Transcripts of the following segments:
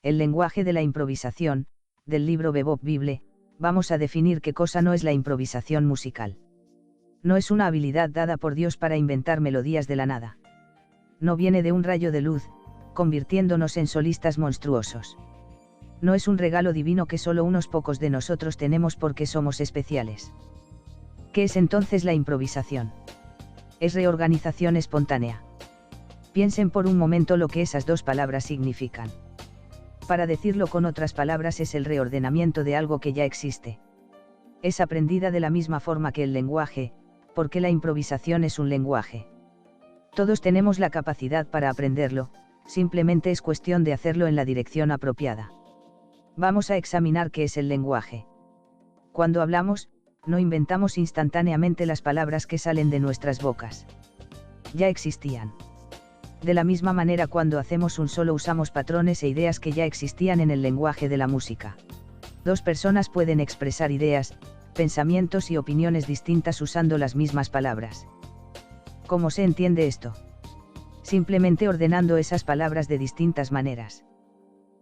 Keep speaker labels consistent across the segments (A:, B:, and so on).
A: El lenguaje de la improvisación, del libro Bebop Bible, vamos a definir qué cosa no es la improvisación musical. No es una habilidad dada por Dios para inventar melodías de la nada. No viene de un rayo de luz, convirtiéndonos en solistas monstruosos. No es un regalo divino que solo unos pocos de nosotros tenemos porque somos especiales. ¿Qué es entonces la improvisación? Es reorganización espontánea. Piensen por un momento lo que esas dos palabras significan. Para decirlo con otras palabras, es el reordenamiento de algo que ya existe. Es aprendida de la misma forma que el lenguaje, porque la improvisación es un lenguaje. Todos tenemos la capacidad para aprenderlo, simplemente es cuestión de hacerlo en la dirección apropiada. Vamos a examinar qué es el lenguaje. Cuando hablamos, no inventamos instantáneamente las palabras que salen de nuestras bocas. Ya existían. De la misma manera, cuando hacemos un solo usamos patrones e ideas que ya existían en el lenguaje de la música. Dos personas pueden expresar ideas, pensamientos y opiniones distintas usando las mismas palabras. ¿Cómo se entiende esto? Simplemente ordenando esas palabras de distintas maneras.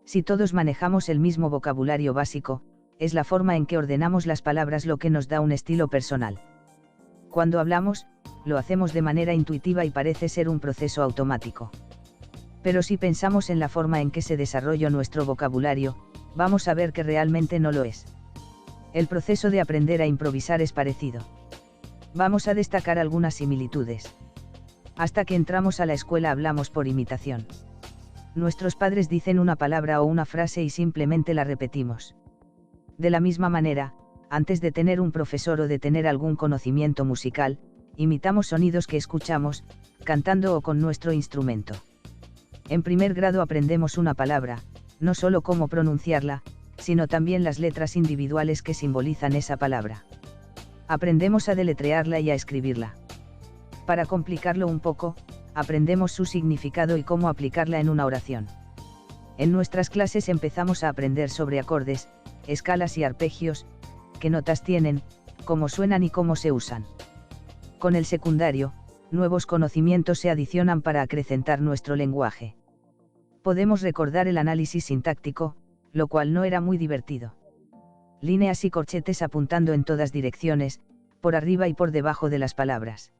A: Si todos manejamos el mismo vocabulario básico, es la forma en que ordenamos las palabras lo que nos da un estilo personal. Cuando hablamos, lo hacemos de manera intuitiva y parece ser un proceso automático. Pero si pensamos en la forma en que se desarrolla nuestro vocabulario, vamos a ver que realmente no lo es. El proceso de aprender a improvisar es parecido. Vamos a destacar algunas similitudes. Hasta que entramos a la escuela hablamos por imitación. Nuestros padres dicen una palabra o una frase y simplemente la repetimos. De la misma manera, antes de tener un profesor o de tener algún conocimiento musical, imitamos sonidos que escuchamos, cantando o con nuestro instrumento. En primer grado aprendemos una palabra, no solo cómo pronunciarla, sino también las letras individuales que simbolizan esa palabra. Aprendemos a deletrearla y a escribirla. Para complicarlo un poco, aprendemos su significado y cómo aplicarla en una oración. En nuestras clases empezamos a aprender sobre acordes, escalas y arpegios, qué notas tienen, cómo suenan y cómo se usan. Con el secundario, nuevos conocimientos se adicionan para acrecentar nuestro lenguaje. Podemos recordar el análisis sintáctico, lo cual no era muy divertido. Líneas y corchetes apuntando en todas direcciones, por arriba y por debajo de las palabras.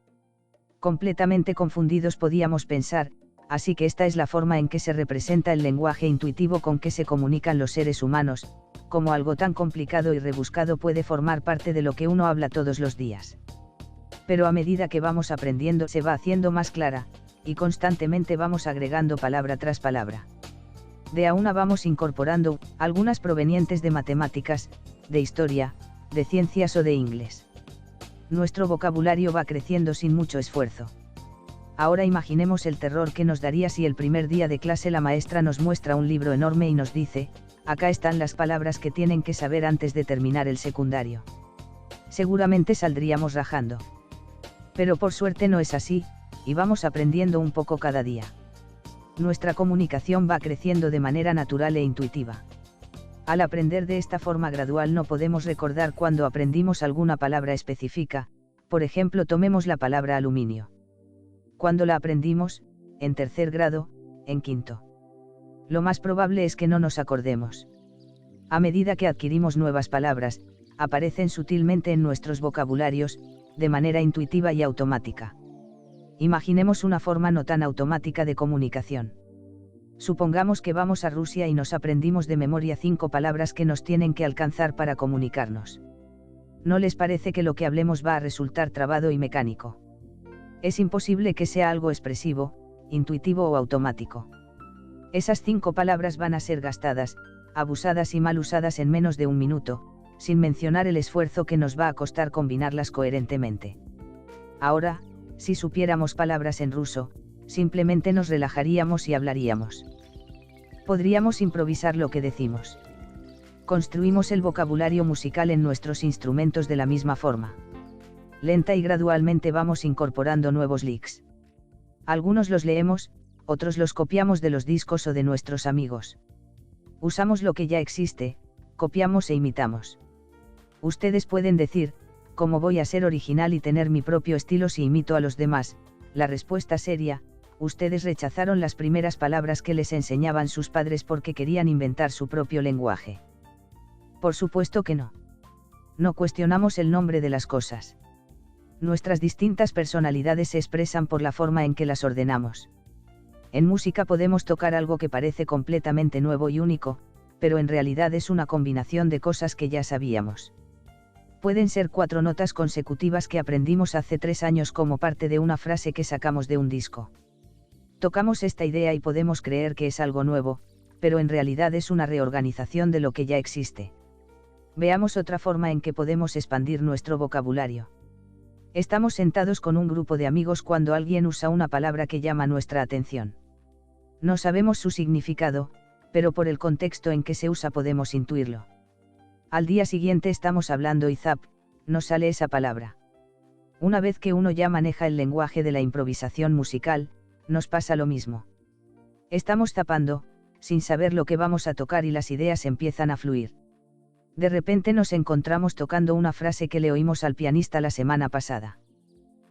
A: Completamente confundidos podíamos pensar, así que esta es la forma en que se representa el lenguaje intuitivo con que se comunican los seres humanos, como algo tan complicado y rebuscado puede formar parte de lo que uno habla todos los días. Pero a medida que vamos aprendiendo se va haciendo más clara, y constantemente vamos agregando palabra tras palabra. De a una vamos incorporando, algunas provenientes de matemáticas, de historia, de ciencias o de inglés. Nuestro vocabulario va creciendo sin mucho esfuerzo. Ahora imaginemos el terror que nos daría si el primer día de clase la maestra nos muestra un libro enorme y nos dice, acá están las palabras que tienen que saber antes de terminar el secundario. Seguramente saldríamos rajando. Pero por suerte no es así, y vamos aprendiendo un poco cada día. Nuestra comunicación va creciendo de manera natural e intuitiva. Al aprender de esta forma gradual no podemos recordar cuando aprendimos alguna palabra específica, por ejemplo tomemos la palabra aluminio. ¿Cuándo la aprendimos? En tercer grado, en quinto. Lo más probable es que no nos acordemos. A medida que adquirimos nuevas palabras, aparecen sutilmente en nuestros vocabularios, de manera intuitiva y automática. Imaginemos una forma no tan automática de comunicación. Supongamos que vamos a Rusia y nos aprendimos de memoria 5 palabras que nos tienen que alcanzar para comunicarnos. ¿No les parece que lo que hablemos va a resultar trabado y mecánico? Es imposible que sea algo expresivo, intuitivo o automático. Esas 5 palabras van a ser gastadas, abusadas y mal usadas en menos de un minuto, sin mencionar el esfuerzo que nos va a costar combinarlas coherentemente. Ahora, si supiéramos palabras en ruso, simplemente nos relajaríamos y hablaríamos. Podríamos improvisar lo que decimos. Construimos el vocabulario musical en nuestros instrumentos de la misma forma. Lenta y gradualmente vamos incorporando nuevos licks. Algunos los leemos, otros los copiamos de los discos o de nuestros amigos. Usamos lo que ya existe, copiamos e imitamos. Ustedes pueden decir, ¿cómo voy a ser original y tener mi propio estilo si imito a los demás? La respuesta seria, ustedes rechazaron las primeras palabras que les enseñaban sus padres porque querían inventar su propio lenguaje. Por supuesto que no. No cuestionamos el nombre de las cosas. Nuestras distintas personalidades se expresan por la forma en que las ordenamos. En música podemos tocar algo que parece completamente nuevo y único, pero en realidad es una combinación de cosas que ya sabíamos. Pueden ser 4 notas consecutivas que aprendimos hace 3 años como parte de una frase que sacamos de un disco. Tocamos esta idea y podemos creer que es algo nuevo, pero en realidad es una reorganización de lo que ya existe. Veamos otra forma en que podemos expandir nuestro vocabulario. Estamos sentados con un grupo de amigos cuando alguien usa una palabra que llama nuestra atención. No sabemos su significado, pero por el contexto en que se usa podemos intuirlo. Al día siguiente estamos hablando y ¡zap!, nos sale esa palabra. Una vez que uno ya maneja el lenguaje de la improvisación musical, nos pasa lo mismo. Estamos zapando, sin saber lo que vamos a tocar y las ideas empiezan a fluir. De repente nos encontramos tocando una frase que le oímos al pianista la semana pasada.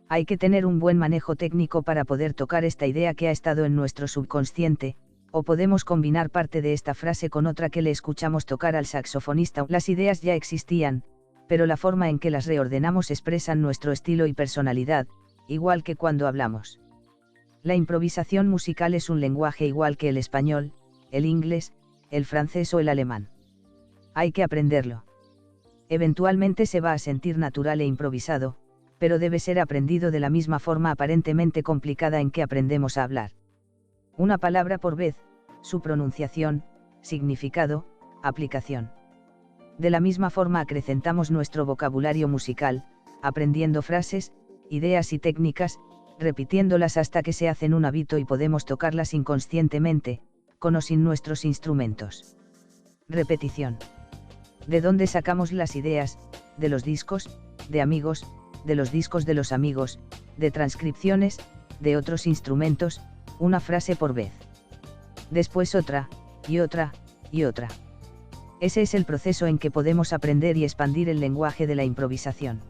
A: Hay que tener un buen manejo técnico para poder tocar esta idea que ha estado en nuestro subconsciente, o podemos combinar parte de esta frase con otra que le escuchamos tocar al saxofonista. Las ideas ya existían, pero la forma en que las reordenamos expresan nuestro estilo y personalidad, igual que cuando hablamos. La improvisación musical es un lenguaje igual que el español, el inglés, el francés o el alemán. Hay que aprenderlo. Eventualmente se va a sentir natural e improvisado, pero debe ser aprendido de la misma forma aparentemente complicada en que aprendemos a hablar. Una palabra por vez, su pronunciación, significado, aplicación. De la misma forma acrecentamos nuestro vocabulario musical, aprendiendo frases, ideas y técnicas, repitiéndolas hasta que se hacen un hábito y podemos tocarlas inconscientemente, con o sin nuestros instrumentos. Repetición. ¿De dónde sacamos las ideas? De los discos, de amigos, de los discos de los amigos, de transcripciones, de otros instrumentos, una frase por vez. Después otra, y otra, y otra. Ese es el proceso en que podemos aprender y expandir el lenguaje de la improvisación.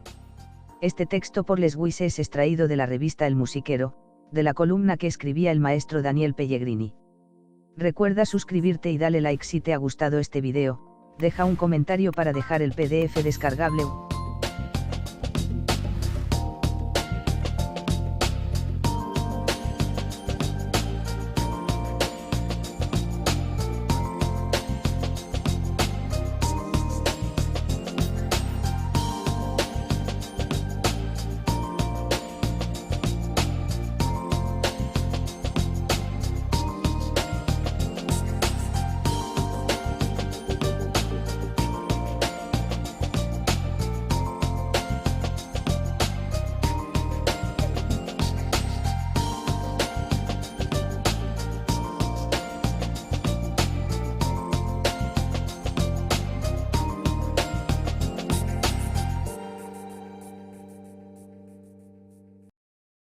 A: Este texto por Les Guise es extraído de la revista El Musiquero, de la columna que escribía el maestro Daniel Pellegrini. Recuerda suscribirte y dale like si te ha gustado este video, deja un comentario para dejar el PDF descargable.